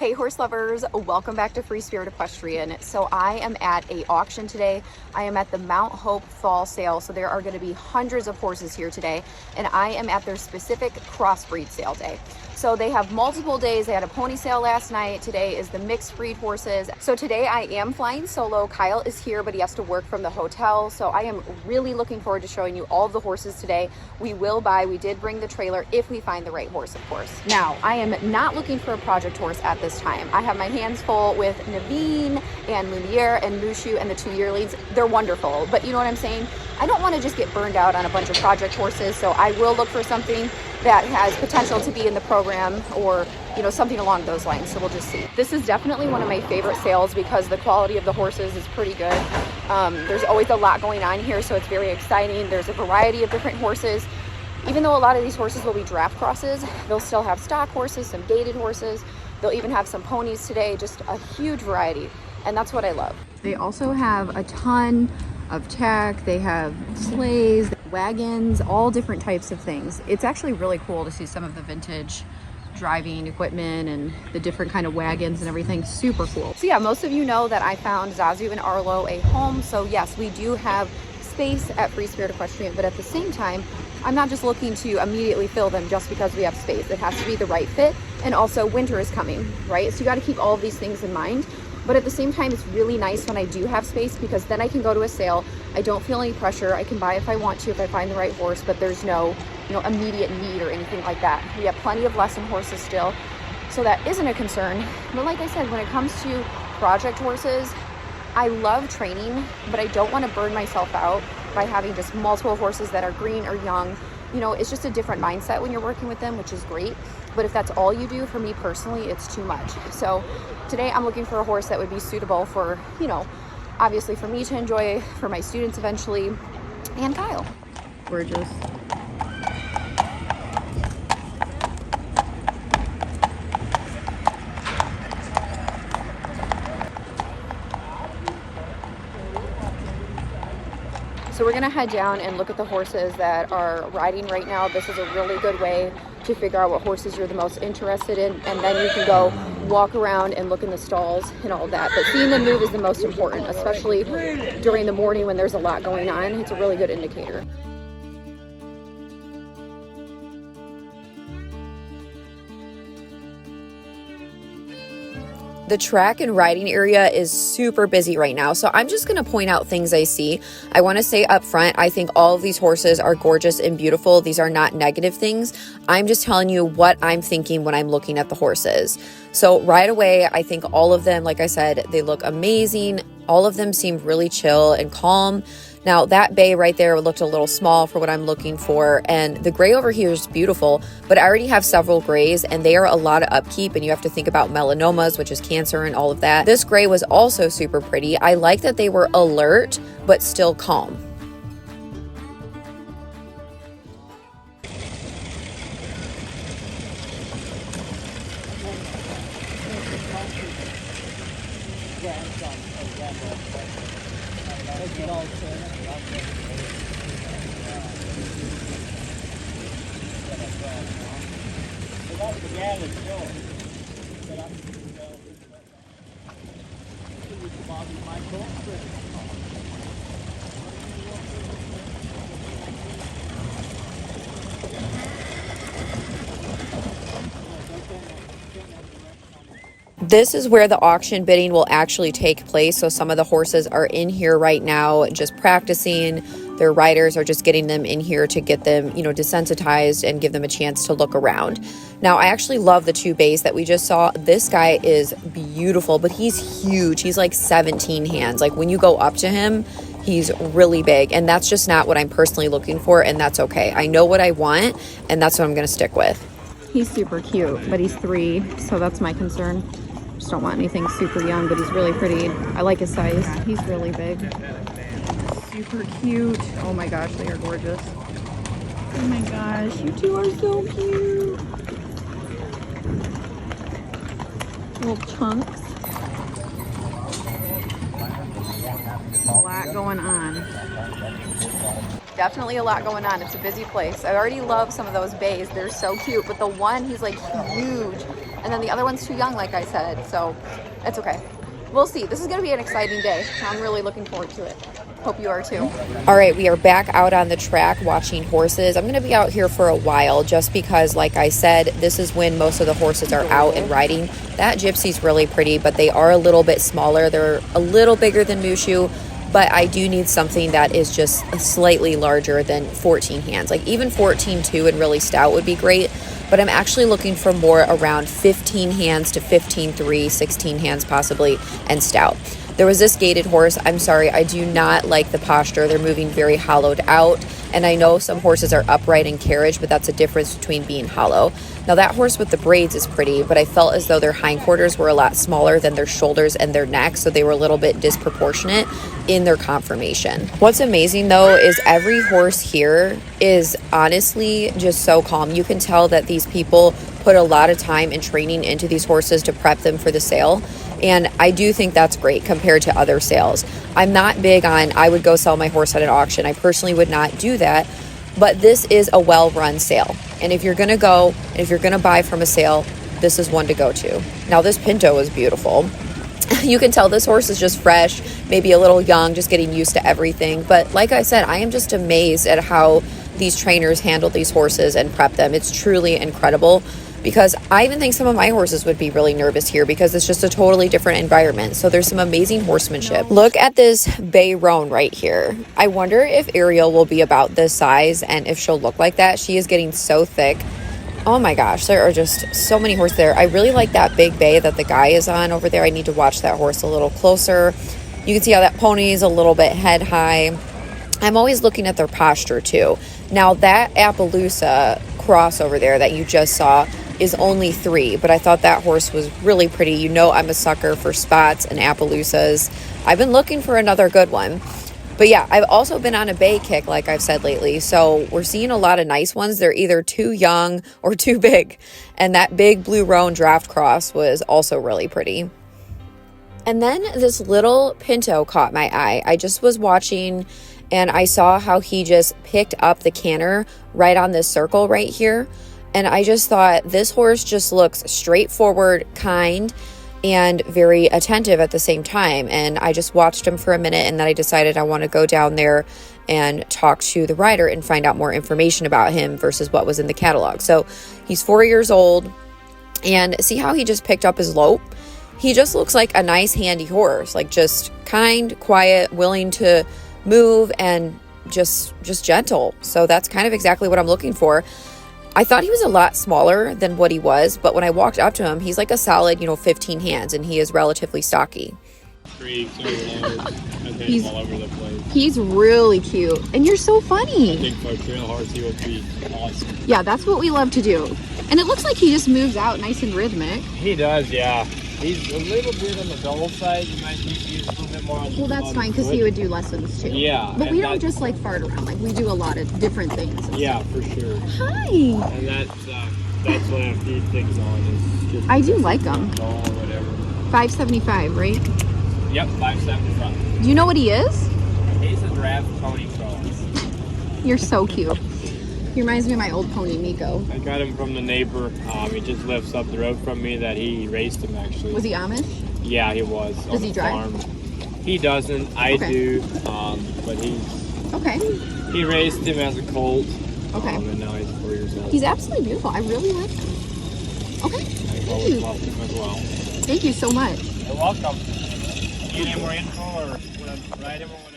Hey horse lovers, welcome back to Free Spirit Equestrian. So I am at a auction today. I am at the Mount Hope Fall Sale. So there are going to be hundreds of horses here today, and I am at their specific crossbreed sale day. So they have multiple days. They had a pony sale last night. Today is the mixed breed horses. So today I am flying solo. Kyle is here, but he has to work from the hotel. So I am really looking forward to showing you all of the horses today. We did bring the trailer if we find the right horse, of course. Now, I am not looking for a project horse at this time. I have my hands full with Naveen and Lumiere and Mushu and the 2 yearlings. They're wonderful, but you know what I'm saying? I don't want to just get burned out on a bunch of project horses, so I will look for something that has potential to be in the program or, you know, something along those lines. So we'll just see. This is definitely one of my favorite sales because the quality of the horses is pretty good. There's always a lot going on here, so it's very exciting. There's a variety of different horses. Even though a lot of these horses will be draft crosses, they'll still have stock horses, some gaited horses. They'll even have some ponies today, just a huge variety. And that's what I love. They also have a ton of tech. They have sleighs, wagons, all different types of things. It's actually really cool to see some of the vintage driving equipment and the different kind of wagons and everything. Super cool. So yeah, most of you know that I found Zazu and Arlo a home. So yes, we do have space at Free Spirit Equestrian, but at the same time, I'm not just looking to immediately fill them just because we have space. It has to be the right fit, and also winter is coming, right? So you got to keep all of these things in mind. But at the same time, it's really nice when I do have space because then I can go to a sale. I don't feel any pressure. I can buy if I want to, if I find the right horse, but there's no, immediate need or anything like that. We have plenty of lesson horses still, so that isn't a concern. But like I said, when it comes to project horses, I love training, but I don't want to burn myself out by having just multiple horses that are green or young. It's just a different mindset when you're working with them, which is great. But if that's all you do, for me personally, it's too much. So today I'm looking for a horse that would be suitable for, obviously for me to enjoy, for my students eventually, and Kyle. Gorgeous. So we're gonna head down and look at the horses that are riding right now. This is a really good way to figure out what horses you're the most interested in, and then you can go walk around and look in the stalls and all that. But seeing them move is the most important, especially during the morning when there's a lot going on. It's a really good indicator. The track and riding area is super busy right now, so I'm just going to point out things I see. I want to say up front, I think all of these horses are gorgeous and beautiful. These are not negative things. I'm just telling you what I'm thinking when I'm looking at the horses. So right away, I think all of them, like I said, they look amazing. All of them seem really chill and calm. Now that bay right there looked a little small for what I'm looking for, and the gray over here is beautiful, but I already have several grays and they are a lot of upkeep, and you have to think about melanomas, which is cancer and all of that. This gray was also super pretty. I like that they were alert but still calm. This is where the auction bidding will actually take place. So some of the horses are in here right now just practicing. Their riders are just getting them in here to get them, desensitized and give them a chance to look around. Now, I actually love the 2 bays that we just saw. This guy is beautiful, but he's huge. He's like 17 hands. Like when you go up to him, he's really big, and that's just not what I'm personally looking for, and that's okay. I know what I want, and that's what I'm going to stick with. He's super cute, but he's 3, so that's my concern. Just don't want anything super young, but he's really pretty. I like his size. He's really big. Super cute. Oh my gosh, they are gorgeous. Oh my gosh, you two are so cute. Little chunks. A lot going on. Definitely a lot going on. It's a busy place. I already love some of those bays. They're so cute, but the one, he's like huge. And then the other one's too young, like I said, so it's okay. We'll see. This is going to be an exciting day. I'm really looking forward to it. Hope you are too. All right, we are back out on the track watching horses. I'm going to be out here for a while just because, like I said, this is when most of the horses are out and riding. That Gypsy's really pretty, but they are a little bit smaller. They're a little bigger than Mushu, but I do need something that is just slightly larger than 14 hands. Like even 14.2 and really stout would be great, but I'm actually looking for more around 15 hands to 15.3, 16 hands possibly, and stout. There was this gaited horse. I'm sorry, I do not like the posture. They're moving very hollowed out. And I know some horses are upright in carriage, but that's a difference between being hollow. Now that horse with the braids is pretty, but I felt as though their hindquarters were a lot smaller than their shoulders and their neck, so they were a little bit disproportionate in their conformation. What's amazing though is every horse here is honestly just so calm. You can tell that these people put a lot of time and training into these horses to prep them for the sale. And I do think that's great compared to other sales. I'm not big on, I would go sell my horse at an auction. I personally would not do that. But this is a well-run sale. And if you're going to go, and if you're going to buy from a sale, this is one to go to. Now, this Pinto is beautiful. You can tell this horse is just fresh, maybe a little young, just getting used to everything. But like I said, I am just amazed at how these trainers handle these horses and prep them. It's truly incredible. Because I even think some of my horses would be really nervous here because it's just a totally different environment. So there's some amazing horsemanship. Look at this bay roan right here. I wonder if Ariel will be about this size and if she'll look like that. She is getting so thick. Oh my gosh, there are just so many horses there. I really like that big bay that the guy is on over there. I need to watch that horse a little closer. You can see how that pony is a little bit head high. I'm always looking at their posture too. Now that Appaloosa cross over there that you just saw is only 3, but I thought that horse was really pretty. You know I'm a sucker for spots and Appaloosas. I've been looking for another good one. But yeah, I've also been on a bay kick, like I've said lately. So we're seeing a lot of nice ones. They're either too young or too big. And that big blue roan draft cross was also really pretty. And then this little Pinto caught my eye. I just was watching and I saw how he just picked up the canter right on this circle right here. And I just thought this horse just looks straightforward, kind, and very attentive at the same time. And I just watched him for a minute and then I decided I want to go down there and talk to the rider and find out more information about him versus what was in the catalog. So he's 4 years old and see how he just picked up his lope? He just looks like a nice, handy horse, like just kind, quiet, willing to move and just gentle. So that's kind of exactly what I'm looking for. I thought he was a lot smaller than what he was, but when I walked up to him, he's like a solid, 15 hands, and he is relatively stocky. He's all over the place. He's really cute, and you're so funny. I think for a trail horse, he would be awesome. Yeah, that's what we love to do. And it looks like he just moves out nice and rhythmic. He does, yeah. He's a little bit on the dull side. You might need to use a little bit more on the Well, that's fine because he would do lessons too. Yeah. But we don't just like fart around. Like we do a lot of different things. Yeah, for sure. Hi. And that's what I feed things on. Is just I do like them. Or whatever. $5.75, right? Yep, $5.75. Do you know what he is? He's a draft pony cross. You're so cute. He reminds me of my old pony, Nico. I got him from the neighbor. He just lives up the road from me. That he raced him actually. Was he Amish? Yeah, he was. Does he drive? Farm. He doesn't. I do. But Okay. He raced him as a colt. Okay. And now he's 4 years old. He's absolutely beautiful. I really like him. Okay. I always loved him as well. Thank you so much. You're welcome. Need any more info or want to ride him or whatever?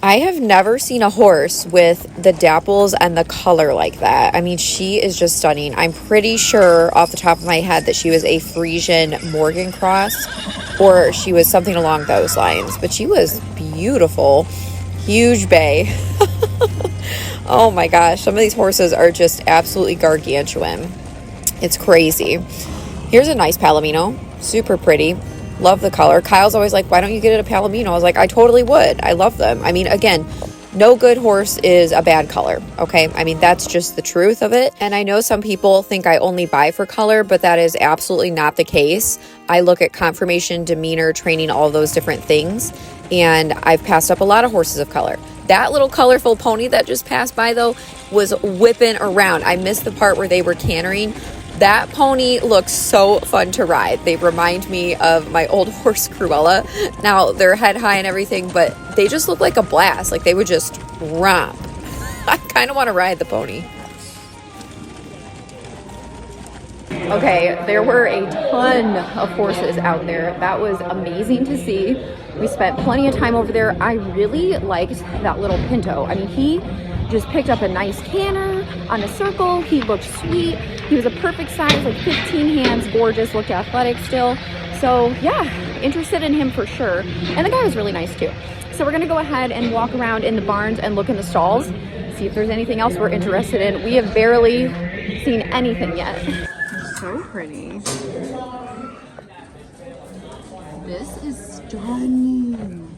I have never seen a horse with the dapples and the color like that. I mean, she is just stunning. I'm pretty sure off the top of my head that she was a Frisian Morgan cross or she was something along those lines. But she was beautiful. Huge bay. Oh my gosh. Some of these horses are just absolutely gargantuan. It's crazy. Here's a nice Palomino. Super pretty. Love the color. Kyle's always like, why don't you get it a Palomino? I was like, I totally would. I love them. I mean, again, No good horse is a bad color, okay? I mean, that's just the truth of it. And I know some people think I only buy for color, but that is absolutely not the case. I look at conformation, demeanor, training, all those different things. And I've passed up a lot of horses of color. That little colorful pony that just passed by, though, was whipping around. I missed the part where they were cantering. That pony looks so fun to ride. They remind me of my old horse Cruella. Now, they're head high and everything, but they just look like a blast. Like they would just romp. I kind of want to ride the pony. Okay, there were a ton of horses out there. That was amazing to see. We spent plenty of time over there. I really liked that little Pinto. I mean, he just picked up a nice canter on a circle. He looked sweet. He was a perfect size, like 15 hands, gorgeous, looked athletic still. So yeah, interested in him for sure. And the guy was really nice too. So we're gonna go ahead and walk around in the barns and look in the stalls, see if there's anything else we're interested in. We have barely seen anything yet. So pretty. This is stunning.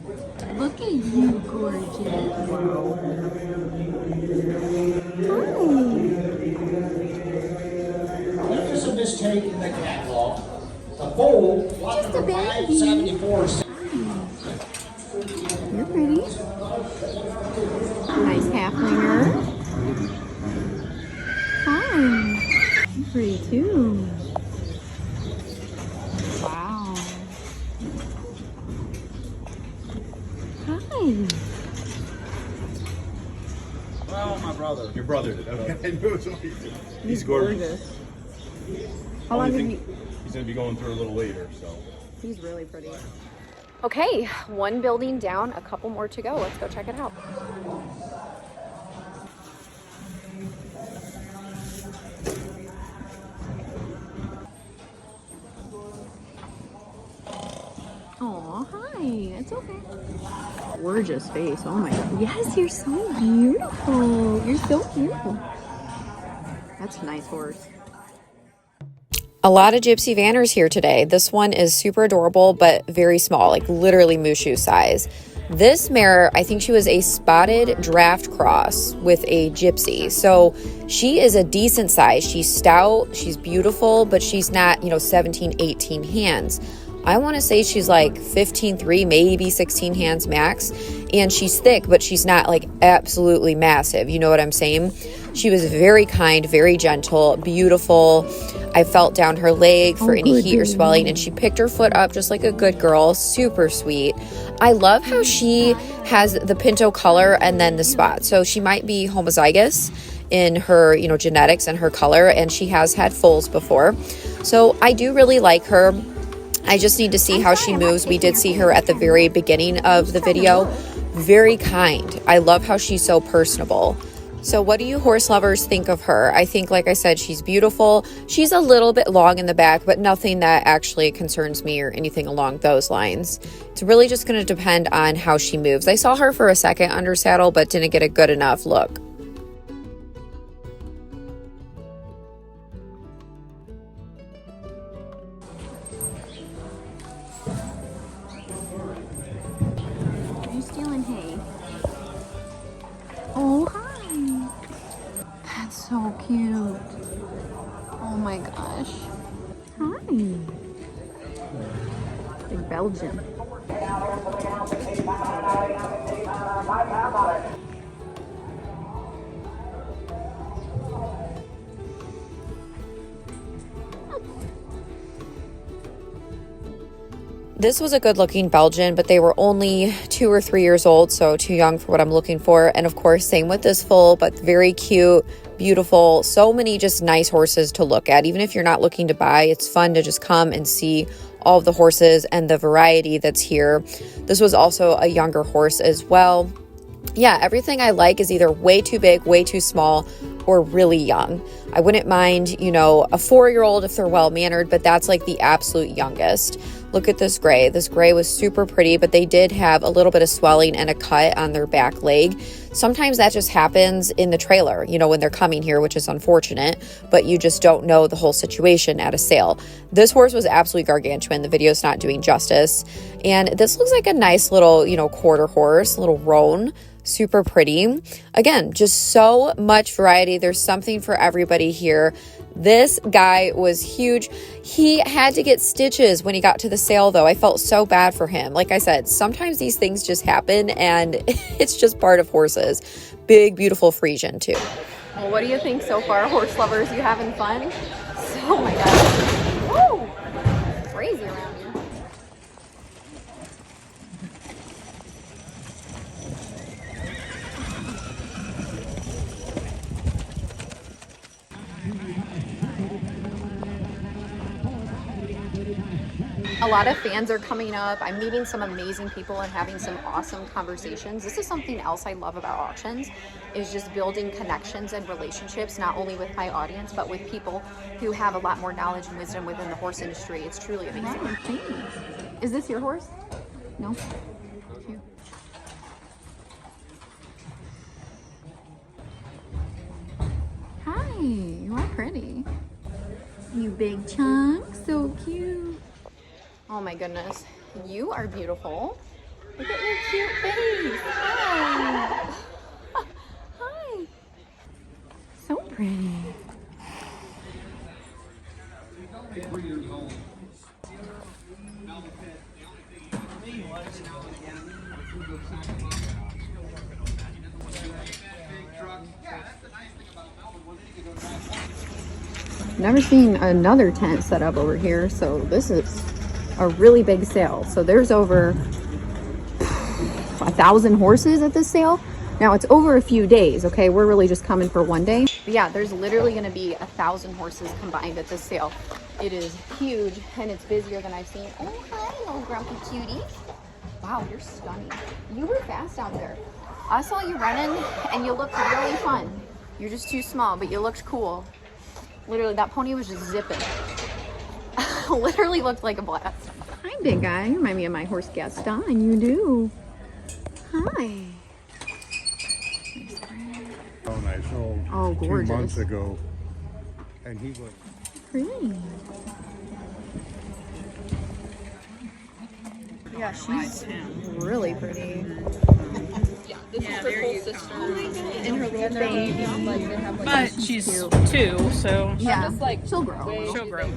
Look at you, gorgeous. Notice a mistake in the catalog. The foal, Just a baby. 574. You're pretty. Nice halflinger. Hi. You're pretty too. Wow. Hi. Well, my brother. Your brother did. Okay. I knew it was only two. He's gorgeous. How long have you? He's going to be going through a little later, so. He's really pretty. Okay, one building down, a couple more to go. Let's go check it out. Oh, hi. It's okay. Gorgeous face. Oh my God. Yes, you're so beautiful. You're so beautiful. That's a nice horse. A lot of Gypsy Vanners here today. This one is super adorable, but very small, like literally Mushu size. This mare, I think she was a spotted draft cross with a Gypsy. So she is a decent size. She's stout, she's beautiful, but she's not, 17, 18 hands. I want to say she's like 15.3, maybe 16 hands max. And she's thick, but she's not like absolutely massive. You know what I'm saying? She was very kind, very gentle, beautiful. I felt down her leg for any heat or swelling, and she picked her foot up just like a good girl. Super sweet. I love how she has the Pinto color and then the spot. So she might be homozygous in her, genetics and her color, and she has had foals before. So I do really like her. I just need to see how she moves. We did see her at the very beginning of the video. Very kind. I love how she's so personable. So what do you horse lovers think of her? I think, like I said, she's beautiful. She's a little bit long in the back, but nothing that actually concerns me or anything along those lines. It's really just going to depend on how she moves. I saw her for a second under saddle, but didn't get a good enough look. Are you stealing hay? Oh, hi. That's so cute. Oh my gosh. Hi. Big Belgian. This was a good looking Belgian, but they were only 2 or 3 years old, so too young for what I'm looking for. And of course, same with this foal, but very cute, beautiful. So many just nice horses to look at. Even if you're not looking to buy, it's fun to just come and see all of the horses and the variety that's here. This was also a younger horse as well. Yeah, everything I like is either way too big, way too small, or really young. I wouldn't mind, a 4-year-old if they're well-mannered, but that's like the absolute youngest. Look at this gray. This gray was super pretty, but they did have a little bit of swelling and a cut on their back leg. Sometimes that just happens in the trailer, when they're coming here, which is unfortunate, but you just don't know the whole situation at a sale. This horse was absolutely gargantuan. The video's not doing justice. And this looks like a nice little, quarter horse, little roan. super pretty. Again, just so much variety. There's something for everybody here. This guy was huge. He had to get stitches when he got to the sale, though. I felt so bad for him. Like I said, sometimes these things just happen, and it's just part of horses. Big, beautiful Frisian, too. Well, what do you think so far, horse lovers? You having fun? Oh my God. Woo! It's crazy around here. A lot of fans are coming up. I'm meeting some amazing people and having some awesome conversations. This is something else I love about auctions, is just building connections and relationships, not only with my audience, but with people who have a lot more knowledge and wisdom within the horse industry. It's truly amazing. Wow, is this your horse? No? Here. Hi, you are pretty. You big chunk, so cute. Oh my goodness, you are beautiful. Look at your cute face. Hi. Hi. So pretty. Never seen another tent set up over here, so this is a really big sale. So there's over 1,000 horses at this sale. Now it's over a few days, okay? We're really just coming for one day. But yeah, there's literally gonna be 1,000 horses combined at this sale. It is huge and it's busier than I've seen. Oh, hi, little grumpy cutie. Wow, you're stunning. You were fast out there. I saw you running and you looked really fun. You're just too small, but you looked cool. Literally, that pony was just zipping. Literally looked like a blast. Hi, big guy. You remind me of my horse Gaston. You do. Hi. Oh, I sold Oh, 2 gorgeous. months ago, and he was Pretty. Yeah, she's really pretty. This is her full sister. And her little baby. But she's cute. 2, so Yeah, like she'll grow. she'll grow.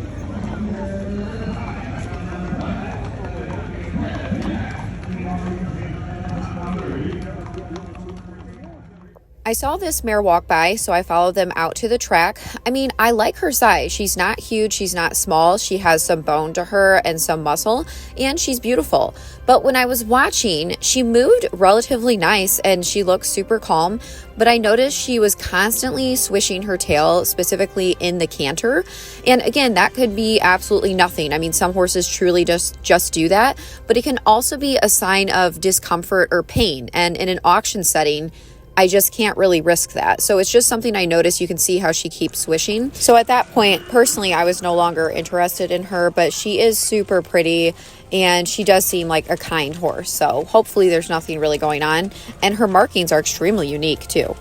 I saw this mare walk by, so I followed them out to the track. I mean, I like her size. She's not huge, she's not small. She has some bone to her and some muscle, and she's beautiful. But when I was watching, she moved relatively nice and she looked super calm, but I noticed she was constantly swishing her tail, specifically in the canter. And again, that could be absolutely nothing. I mean, some horses truly just do that, but it can also be a sign of discomfort or pain. And in an auction setting, I just can't really risk that. So it's just something I noticed. You can see how she keeps swishing. So at that point, personally, I was no longer interested in her, but she is super pretty and she does seem like a kind horse. So hopefully there's nothing really going on. And her markings are extremely unique too.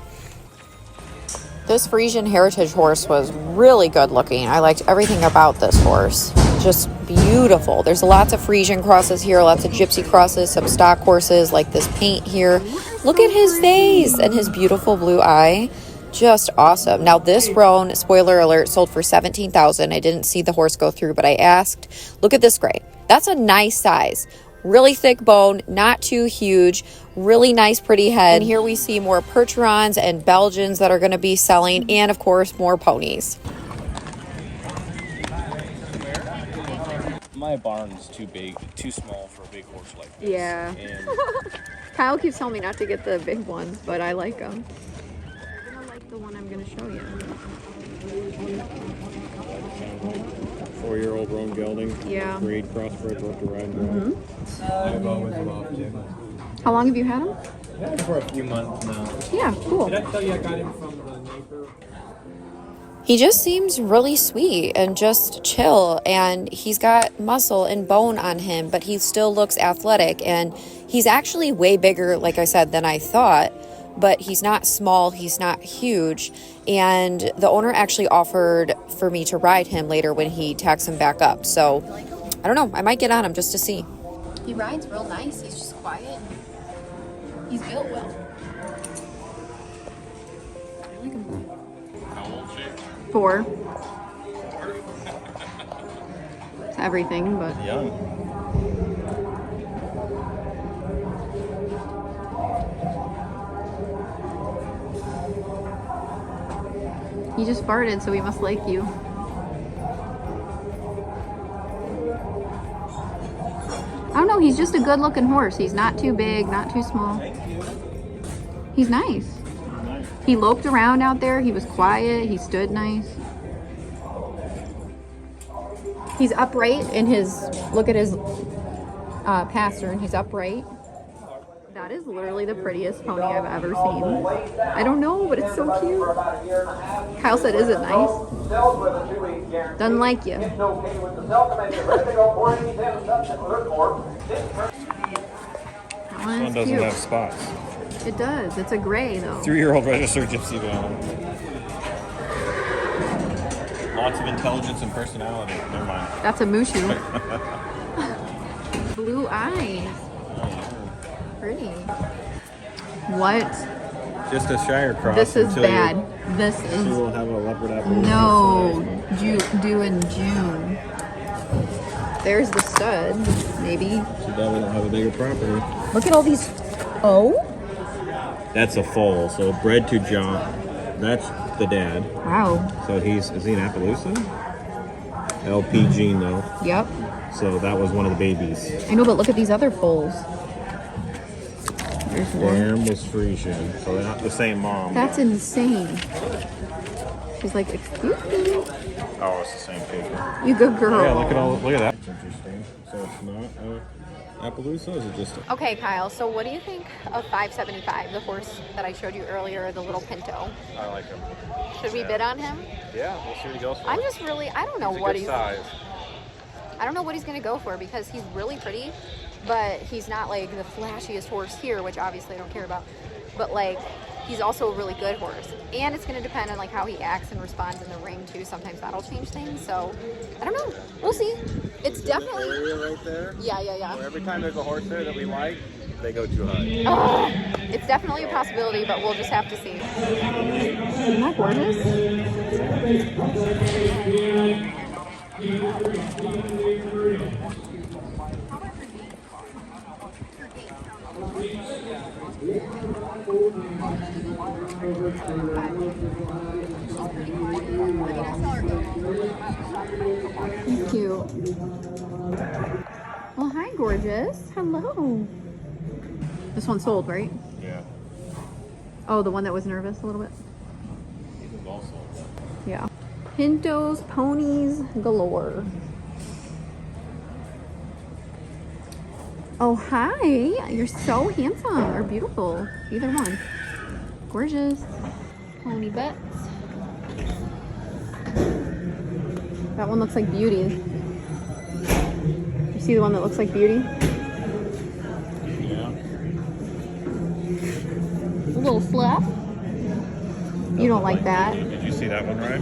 This Frisian heritage horse was really good looking. I liked everything about this horse. Just beautiful. There's lots of Frisian crosses here, lots of gypsy crosses, some stock horses like this paint here. Look at his face and his beautiful blue eye. Just awesome. Now this roan, spoiler alert, sold for $17,000. I didn't see the horse go through, but I asked. Look at this gray. That's a nice size. Really thick bone, not too huge, really nice pretty head. And here we see more Percherons and Belgians that are going to be selling, and of course more ponies. My barn is too big, too small for a big horse like this. Yeah. And Kyle keeps telling me not to get the big ones, but I like them. You're going to like the one I'm going to show you. 4-year-old roan gelding. Yeah. Grade crossbred, worked a ride well. I've always loved him. How long have you had them? Yeah, for a few months now. Yeah, cool. Did I tell you I got him from the neighbor? He just seems really sweet and just chill, and he's got muscle and bone on him, but he still looks athletic, and he's actually way bigger, like I said, than I thought, but he's not small, he's not huge, and the owner actually offered for me to ride him later when he tags him back up, so I don't know, I might get on him just to see. He rides real nice, he's just quiet. He's built well. I like him. How old she? 4. It's everything, but Young. he just farted, so he must like you. I don't know, he's just a good looking horse. He's not too big, not too small. He's nice. He loped around out there. He was quiet. He stood nice. He's upright in his, look at his pastern. He's upright. That is literally the prettiest pony I've ever seen. I don't know, but it's so cute. Kyle said, is it nice? Doesn't like you. This one doesn't have spots. It does. It's a gray though. 3-year-old registered gypsy van. Lots of intelligence and personality. Never mind. That's a Mushu. Blue eyes. Pretty. What? Just a Shire cross. This is until bad. This She is will have a leopard apple. no due in June. There's the stud. Maybe. She definitely don't have a bigger property. Look at all these. Oh. That's a foal. So bred to John. That's the dad. Wow. So is he an Appaloosa? LP gene though. Yep. So that was one of the babies. I know, but look at these other foals. There's one. Dam was Frisian. So they're not the same mom. That's insane. She's like, excuse me. Oh, it's the same pig. You good girl. Yeah, look at that. It's interesting. So it's not Appaloosa, is it just a... Okay, Kyle, so what do you think of 575, the horse that I showed you earlier, the little Pinto? I like him. Should we bid on him? Yeah, we'll see what he goes for. I'm just really, I don't know what he's... size. I don't know what he's going to go for because he's really pretty, but he's not like the flashiest horse here, which obviously I don't care about. But like, he's also a really good horse. And it's going to depend on like how he acts and responds in the ring too. Sometimes that'll change things. So, I don't know. We'll see. It's definitely... Area right there. Yeah. Where every time there's a horse there that we like, they go too high. It's definitely a possibility, but we'll just have to see. Isn't that gorgeous? Cute. Well, hi, gorgeous. Hello. This one sold, right? Yeah. Oh, the one that was nervous a little bit? He's also. Yeah. Pintos, ponies galore. Oh, hi. You're so handsome or beautiful. Either one. Gorgeous. Pony bets. That one looks like Beauty. You see the one that looks like Beauty? Yeah. A little fluff. You don't like that. Did you see that one, right?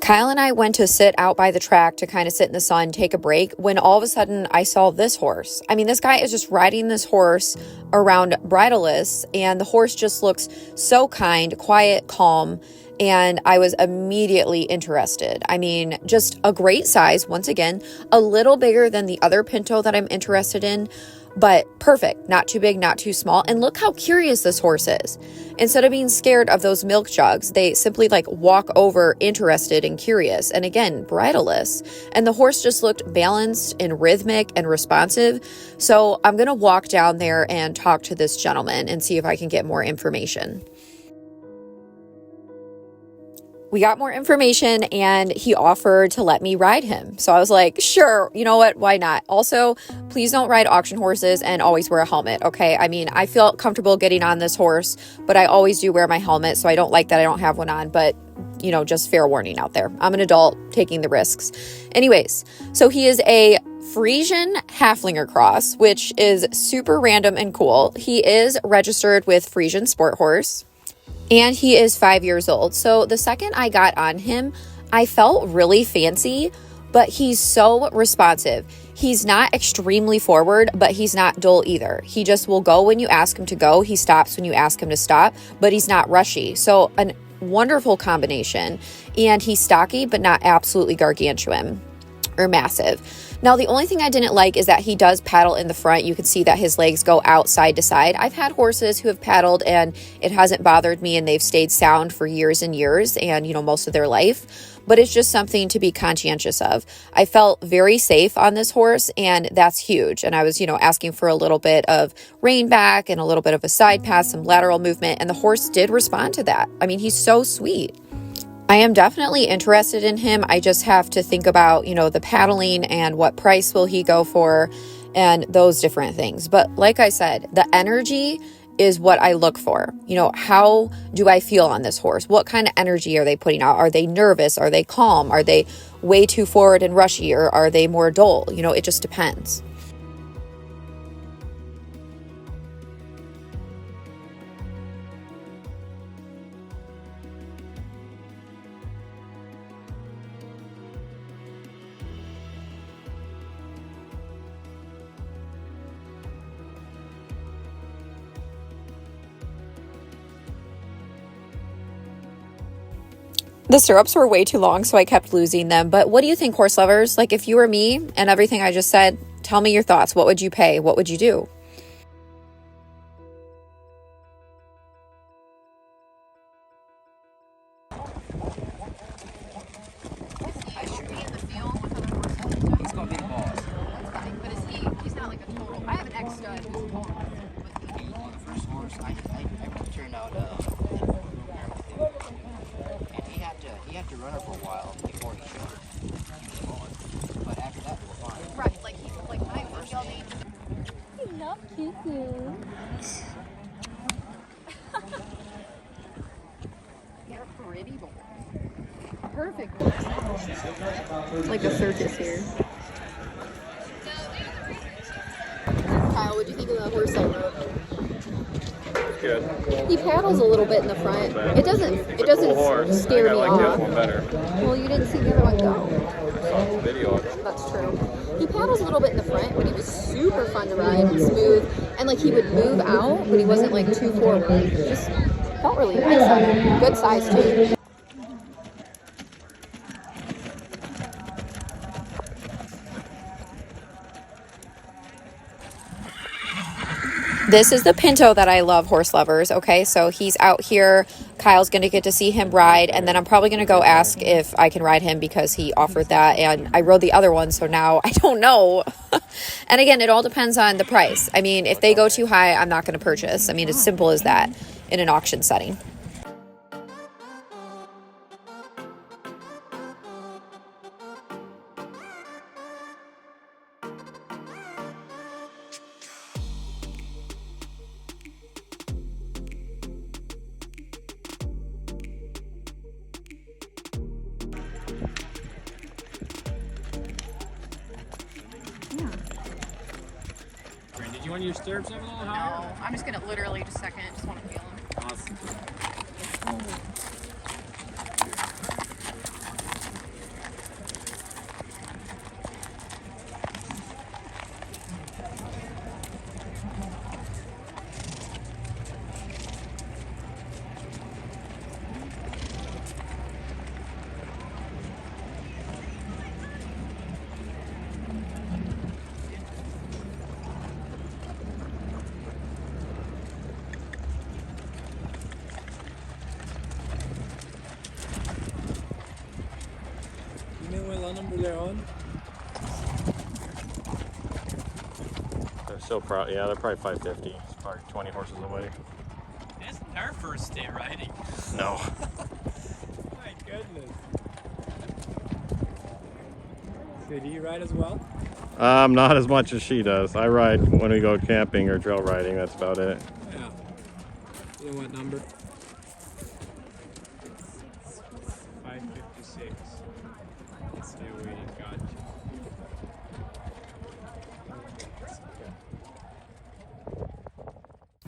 Kyle and I went to sit out by the track to kind of sit in the sun, take a break, when all of a sudden I saw this horse. I mean, this guy is just riding this horse around bridleless, and the horse just looks so kind, quiet, calm, and I was immediately interested. I mean, just a great size, once again, a little bigger than the other Pinto that I'm interested in, but perfect, not too big, not too small. And look how curious this horse is. Instead of being scared of those milk jugs, they simply like walk over interested and curious. And again, bridleless. And the horse just looked balanced and rhythmic and responsive. So I'm going to walk down there and talk to this gentleman and see if I can get more information. We got more information and he offered to let me ride him. So I was like, sure, you know what? Why not? Also, please don't ride auction horses and always wear a helmet, okay? I mean, I feel comfortable getting on this horse, but I always do wear my helmet, so I don't like that I don't have one on, but you know, just fair warning out there. I'm an adult taking the risks. Anyways, so he is a Frisian Haflinger cross, which is super random and cool. He is registered with Frisian Sport Horse. And he is 5 years old. So the second I got on him, I felt really fancy, but he's so responsive. He's not extremely forward, but he's not dull either. He just will go when you ask him to go. He stops when you ask him to stop, but he's not rushy. So a wonderful combination. And he's stocky, but not absolutely gargantuan or massive. Now, the only thing I didn't like is that he does paddle in the front. You can see that his legs go out side to side. I've had horses who have paddled and it hasn't bothered me and they've stayed sound for years and years and, you know, most of their life. But it's just something to be conscientious of. I felt very safe on this horse, and that's huge. And I was, you know, asking for a little bit of rein back and a little bit of a side pass, some lateral movement, and the horse did respond to that. I mean, he's so sweet. I am definitely interested in him. I just have to think about, you know, the paddling and what price will he go for and those different things. But like I said, the energy is what I look for. You know, how do I feel on this horse? What kind of energy are they putting out? Are they nervous? Are they calm? Are they way too forward and rushy? Or are they more dull? You know, it just depends. The stirrups were way too long, so I kept losing them. But what do you think, horse lovers? Like, if you were me and everything I just said, tell me your thoughts. What would you pay? What would you do? He's gonna be the boss. That's fine. But he's not like a total. I have an ex-stud who's total. On the first horse, I turned out and he had to run her for a while before he showed her. He was going. But after that, we're fine. Right, like my first name. I love kisses. You're a pretty boy. Perfect. Like a circus here. Kyle, what do you think of the horse I rode? Good. He paddles a little bit in the front. It doesn't scare me off. Better. Well, you didn't see the other one go. Video. That's true. He paddles a little bit in the front, but he was super fun to ride and smooth. And like he would move out, but he wasn't like too forward. Just felt really nice on him. Good size too. This is the Pinto that I love, horse lovers. Okay, so he's out here. Kyle's going to get to see him ride, and then I'm probably going to go ask if I can ride him because he offered that, and I rode the other one, so now I don't know. And again, it all depends on the price. I mean, if they go too high, I'm not going to purchase. I mean, as simple as that in an auction setting. Did you want your stirrups up a little higher? No, I'm just going to literally just a second. Just want to feel him. Awesome. Number they're on? They're so proud. Yeah, they're probably 550. It's probably 20 horses away. This isn't our first day riding. No. My goodness. So do you ride as well? Not as much as she does. I ride when we go camping or trail riding. That's about it. Yeah. You know what number? 556. It's still waiting. Got you.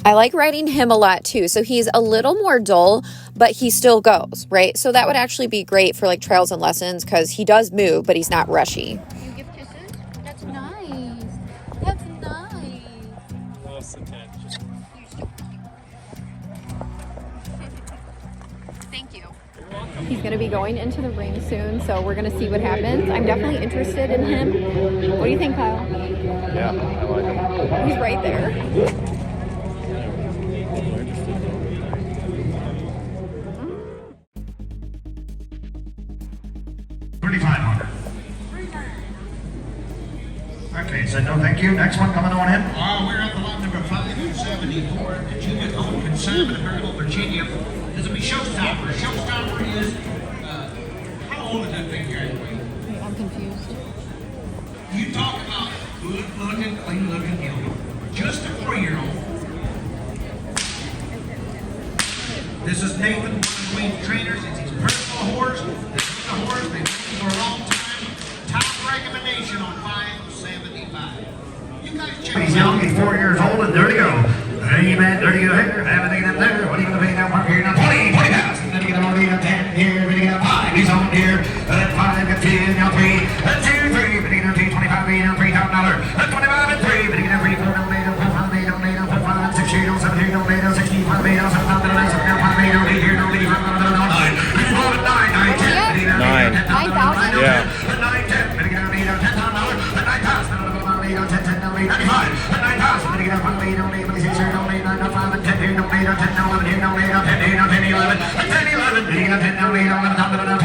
I like riding him a lot too. So he's a little more dull, but he still goes, right? So that would actually be great for like trails and lessons because he does move, but he's not rushy. You give kisses? That's nice. most attention. Thank you. He's going to be going into the ring soon, so we're going to see what happens. I'm definitely interested in him. What do you think, Kyle? Yeah, I like him. He's right there. Okay, so no thank you. Next one coming on in. We're at the lot number 574 at the Junior Home Consignment of Maryville, Virginia. This will be Showstopper. Showstopper is, how old is that thing here anyway? I'm confused. You talk about good looking, clean looking, just a 4-year-old. This is Nathan, one of the Queen's trainers. It's his personal horse. This is the horse they've been for a long time. Top recommendation on 575. You guys check He's young, he's 4 years old, and there you go. Hey, man, there you go. Here, everything up there. What are you going to pay now? Mark here now. 20 pounds. And then you get a 10 here. Then you get a 5. He's on here. 5, got 10, now 3. 2, 3. Then you get a 25, now $3,000. 25 and 3. Then you get a 3, 4, no, 8, 4, 5, 8, no, 8, 4, 5, 6, 8, no, 7, 8, no, 8, 65, 8, 7, 7, 8, 7, 5, 8, no, 8, here, no, 8, 5, 9, 9, 10. 9,000? Yeah. 9, 10. Then you get a 8, 10,000. 9,000. 95, 9,000, then you get a 1, 8, 8, 6, 8, 8, 9, 5, and 10, 8, 10, 11, 10, 10, 11, 10, 11, then you get a 10, 8, 11, 12, 11,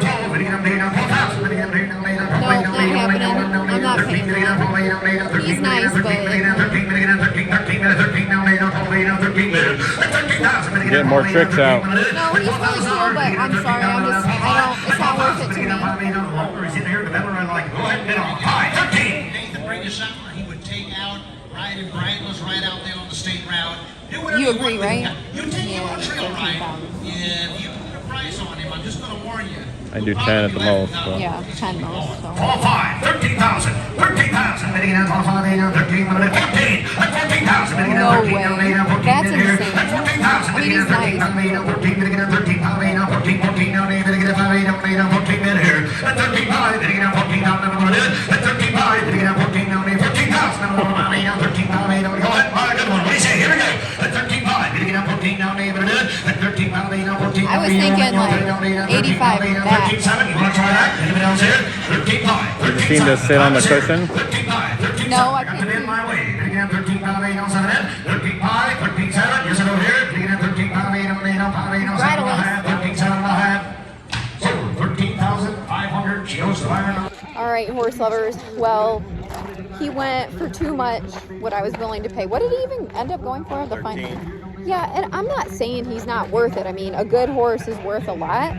12, then you get a 8, 4,000, then you get a 8, 8, 8, No, not happening. I'm not paying for that. He's nice, but... Get more tricks out. No, he's really cool, but I'm sorry, it's not worth it to me. Nathan bring us something he would take out, ride in Brightless, right out there on the state route. Do whatever You agree, want. right? You take him on trail ride. 13,000. Yeah, if you put a price on him, I'm just going to warn you. I do 10 at the most. So. Yeah, 10 most, so... Qualify, 13,000, 13,000, then you get a 12, 13, 14, 14,000, then you get a 13, No way. That's insane. 14,000, then you get a 13, 14, then you get a 13, 14, 14, now then you get a 5, 14 minutes here, and 13, 5, then you get a 14, now and 13, 5, then you get a 14, now 14,000, now 13, 5, go ahead, good one, what do you say, here we go, and 13, 5, then you get a 14, now and 13, 5, now 14, I was thinking like 85 back. 13, 7, you want to try that? Anyone else here? 13, 5, 13, Seem to sit on the cushion. 13, 5, 13, No, I got can't. them in my way. Then again, 13, 5, 8, 7, 13, 5, 13, 7, yes, over here. Then again, 13, 5, 8, 5, 8, 7, 13, 7, 5. So, 13,500, she owes the iron. All right, horse lovers. Well, he went for too much what I was willing to pay. What did he even end up going for? The final? Yeah, and I'm not saying he's not worth it. I mean, a good horse is worth a lot.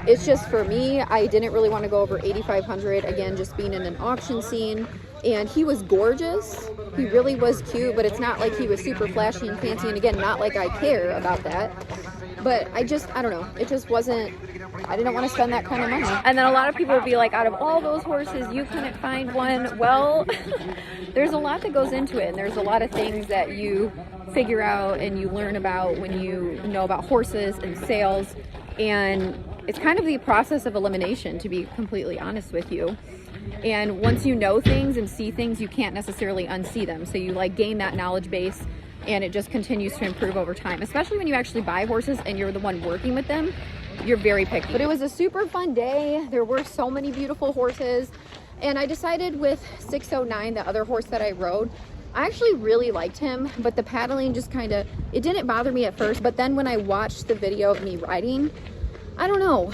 It's just for me, I didn't really want to go over 8,500. Again, just being in an auction scene. And he was gorgeous. He really was cute, but it's not like he was super flashy and fancy. And again, not like I care about that. But I don't know. It just wasn't, I didn't want to spend that kind of money. And then a lot of people would be like, out of all those horses, you couldn't find one. Well, there's a lot that goes into it. And there's a lot of things that you figure out and you learn about when you know about horses and sales. And it's kind of the process of elimination, to be completely honest with you. And once you know things and see things, you can't necessarily unsee them. So you like gain that knowledge base and it just continues to improve over time, especially when you actually buy horses and you're the one working with them. You're very picky. But it was a super fun day. There were so many beautiful horses. And I decided with 609, the other horse that I rode, I actually really liked him, but the paddling just kind of, it didn't bother me at first. But then when I watched the video of me riding, I don't know.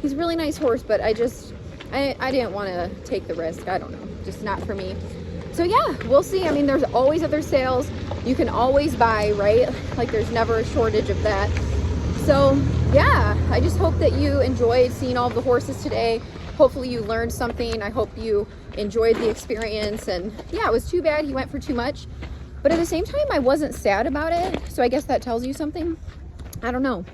He's a really nice horse, but I didn't want to take the risk. I don't know, just not for me. So yeah, we'll see. I mean, there's always other sales. You can always buy, right? Like there's never a shortage of that. So yeah, I just hope that you enjoyed seeing all of the horses today. Hopefully you learned something. I hope you enjoyed the experience. And yeah, it was too bad he went for too much. But at the same time, I wasn't sad about it. So I guess that tells you something. I don't know.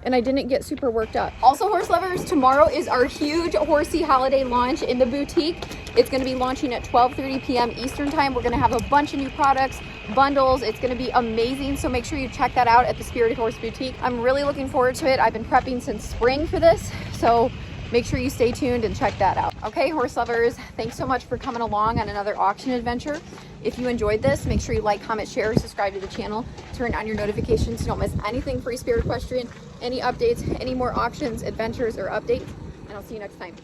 And I didn't get super worked up. Also, horse lovers, tomorrow is our huge horsey holiday launch in the boutique. It's gonna be launching at 12:30 p.m. Eastern time. We're gonna have a bunch of new products, bundles. It's gonna be amazing. So make sure you check that out at the Spirited Horse Boutique. I'm really looking forward to it. I've been prepping since spring for this. So make sure you stay tuned and check that out. Okay, horse lovers, thanks so much for coming along on another auction adventure. If you enjoyed this, make sure you like, comment, share, subscribe to the channel, turn on your notifications so you don't miss anything Free Spirit Equestrian, any updates, any more auctions, adventures, or updates, and I'll see you next time.